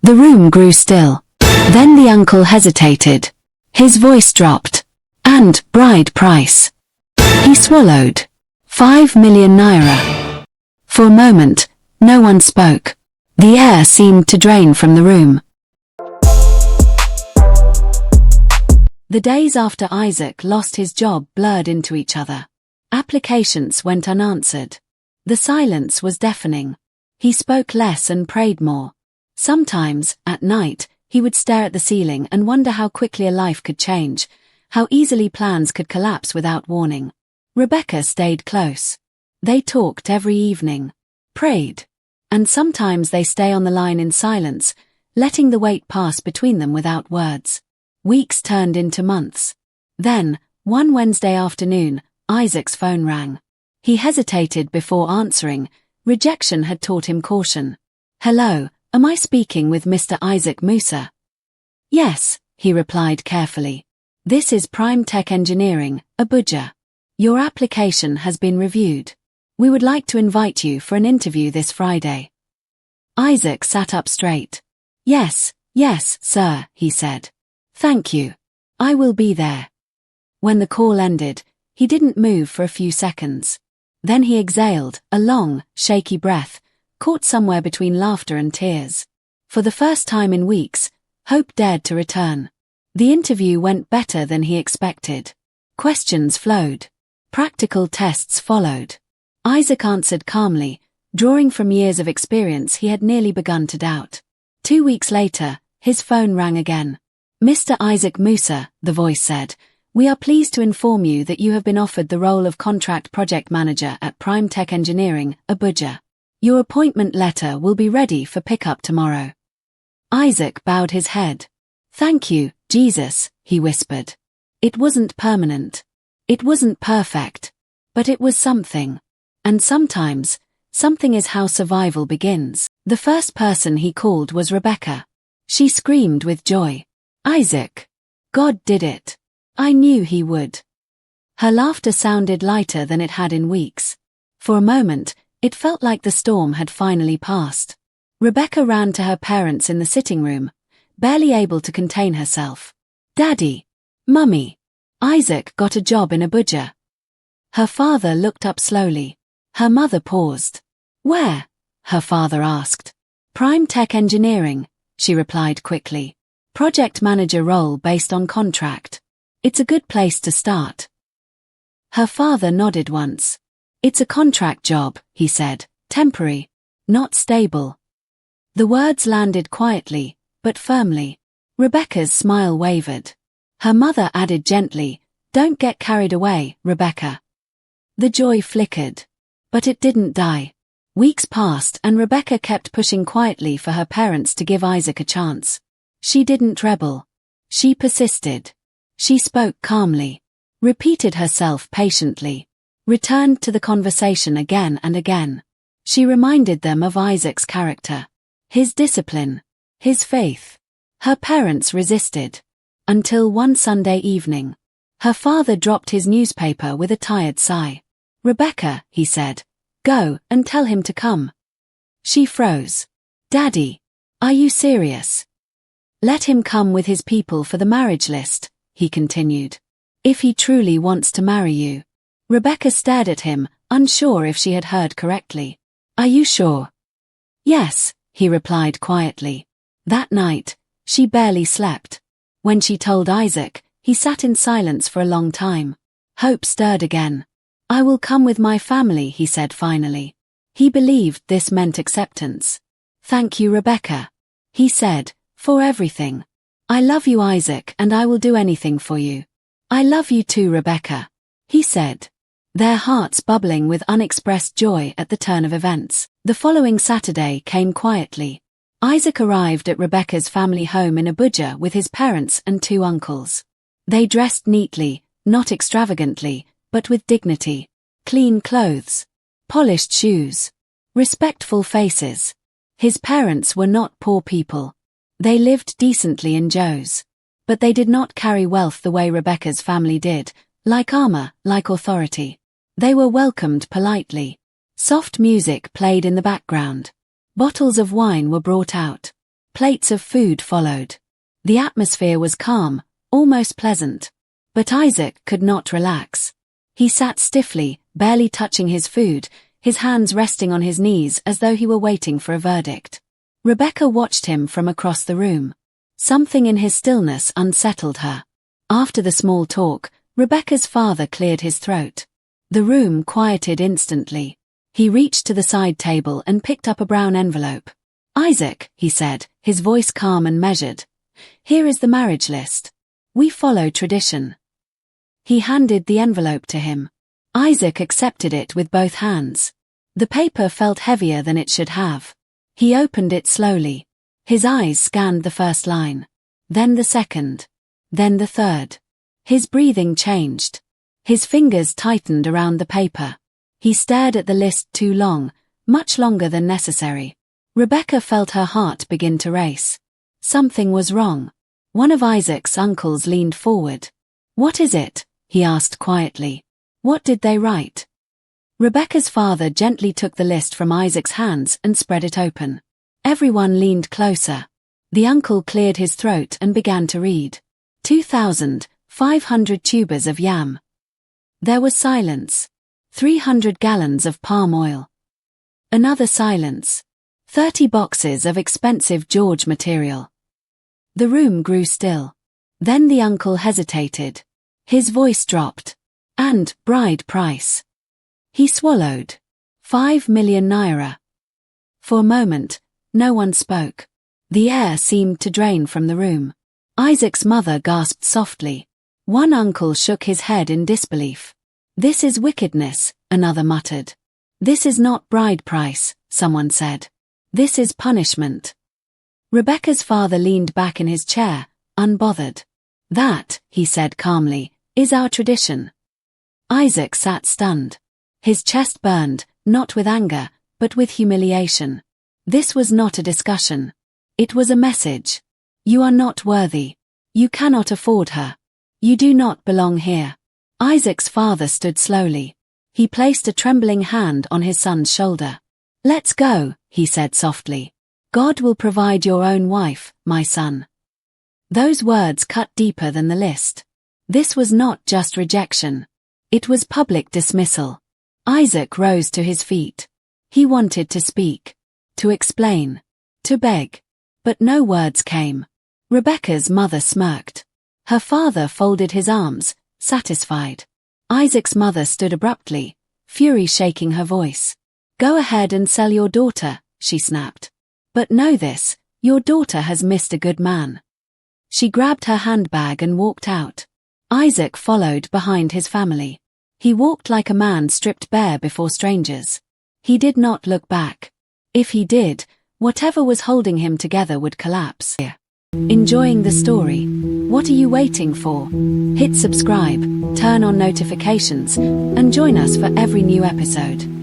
The room grew still. Then the uncle hesitated. His voice dropped. And bride price. He swallowed. 5 million naira. For a moment, no one spoke. The air seemed to drain from the room. The days after Isaac lost his job blurred into each other. Applications went unanswered. The silence was deafening. He spoke less and prayed more. Sometimes, at night, he would stare at the ceiling and wonder how quickly a life could change, how easily plans could collapse without warning. Rebecca stayed close. They talked every evening, prayed, and sometimes they stay on the line in silence, letting the weight pass between them without words. Weeks turned into months. Then, one Wednesday afternoon, Isaac's phone rang. He hesitated before answering. Rejection had taught him caution. "Hello, am I speaking with Mr. Isaac Musa?" "Yes," he replied carefully. "This is Prime Tech Engineering, Abuja. Your application has been reviewed. We would like to invite you for an interview this Friday." Isaac sat up straight. Yes, sir," he said. "Thank you. I will be there." When the call ended, he didn't move for a few seconds. Then he exhaled, a long, shaky breath, caught somewhere between laughter and tears. For the first time in weeks, hope dared to return. The interview went better than he expected. Questions flowed. Practical tests followed. Isaac answered calmly, drawing from years of experience he had nearly begun to doubt. 2 weeks later, his phone rang again. "Mr. Isaac Musa," the voice said, "we are pleased to inform you that you have been offered the role of Contract Project Manager at Prime Tech Engineering, Abuja. Your appointment letter will be ready for pickup tomorrow." Isaac bowed his head. "Thank you, Jesus," he whispered. It wasn't permanent. It wasn't perfect. But it was something. And sometimes, something is how survival begins. The first person he called was Rebecca. She screamed with joy. "Isaac! God did it. I knew he would." Her laughter sounded lighter than it had in weeks. For a moment, it felt like the storm had finally passed. Rebecca ran to her parents in the sitting room, barely able to contain herself. "Daddy! Mummy! Isaac got a job in Abuja." Her father looked up slowly. Her mother paused. "Where?" her father asked. "Prime Tech Engineering," she replied quickly. "Project manager role based on contract. It's a good place to start." Her father nodded once. "It's a contract job," he said, "temporary, not stable." The words landed quietly, but firmly. Rebecca's smile wavered. Her mother added gently, "Don't get carried away, Rebecca." The joy flickered. But it didn't die. Weeks passed and Rebecca kept pushing quietly for her parents to give Isaac a chance. She didn't rebel. She persisted. She spoke calmly, repeated herself patiently, returned to the conversation again and again. She reminded them of Isaac's character, his discipline, his faith. Her parents resisted. Until one Sunday evening. Her father dropped his newspaper with a tired sigh. "Rebecca," he said, "go and tell him to come." She froze. "Daddy, are you serious?" "Let him come with his people for the marriage list," he continued. "If he truly wants to marry you." Rebecca stared at him, unsure if she had heard correctly. "Are you sure?" "Yes," he replied quietly. That night, she barely slept. When she told Isaac, he sat in silence for a long time. Hope stirred again. "I will come with my family," he said finally. He believed this meant acceptance. "Thank you, Rebecca," he said, "for everything. I love you, Isaac, and I will do anything for you." "I love you too, Rebecca," he said. Their hearts bubbling with unexpressed joy at the turn of events. The following Saturday came quietly. Isaac arrived at Rebecca's family home in Abuja with his parents and 2 uncles. They dressed neatly, not extravagantly, but with dignity. Clean clothes, polished shoes, respectful faces. His parents were not poor people. They lived decently in Joe's. But they did not carry wealth the way Rebecca's family did, like armor, like authority. They were welcomed politely. Soft music played in the background. Bottles of wine were brought out. Plates of food followed. The atmosphere was calm, almost pleasant. But Isaac could not relax. He sat stiffly, barely touching his food, his hands resting on his knees as though he were waiting for a verdict. Rebecca watched him from across the room. Something in his stillness unsettled her. After the small talk, Rebecca's father cleared his throat. The room quieted instantly. He reached to the side table and picked up a brown envelope. "Isaac," he said, his voice calm and measured. "Here is the marriage list. We follow tradition." He handed the envelope to him. Isaac accepted it with both hands. The paper felt heavier than it should have. He opened it slowly. His eyes scanned the first line. Then the second. Then the third. His breathing changed. His fingers tightened around the paper. He stared at the list too long, much longer than necessary. Rebecca felt her heart begin to race. Something was wrong. One of Isaac's uncles leaned forward. "What is it?" he asked quietly. "What did they write?" Rebecca's father gently took the list from Isaac's hands and spread it open. Everyone leaned closer. The uncle cleared his throat and began to read. 2,500 tubers of yam. There was silence. 300 gallons of palm oil. Another silence. 30 boxes of expensive George material. The room grew still. Then the uncle hesitated. His voice dropped. "And bride price." He swallowed. 5 million Naira. For a moment, no one spoke. The air seemed to drain from the room. Isaac's mother gasped softly. One uncle shook his head in disbelief. "This is wickedness," another muttered. "This is not bride price," someone said. "This is punishment." Rebecca's father leaned back in his chair, unbothered. "That," he said calmly, "is our tradition." Isaac sat stunned. His chest burned, not with anger, but with humiliation. This was not a discussion. It was a message. You are not worthy. You cannot afford her. You do not belong here. Isaac's father stood slowly. He placed a trembling hand on his son's shoulder. "Let's go," he said softly. "God will provide your own wife, my son." Those words cut deeper than the list. This was not just rejection. It was public dismissal. Isaac rose to his feet. He wanted to speak, to explain, to beg. But no words came. Rebecca's mother smirked. Her father folded his arms, satisfied. Isaac's mother stood abruptly, fury shaking her voice. "Go ahead and sell your daughter," she snapped. "But know this, your daughter has missed a good man." She grabbed her handbag and walked out. Isaac followed behind his family. He walked like a man stripped bare before strangers. He did not look back. If he did, whatever was holding him together would collapse. Enjoying the story? What are you waiting for? Hit subscribe, turn on notifications, and join us for every new episode.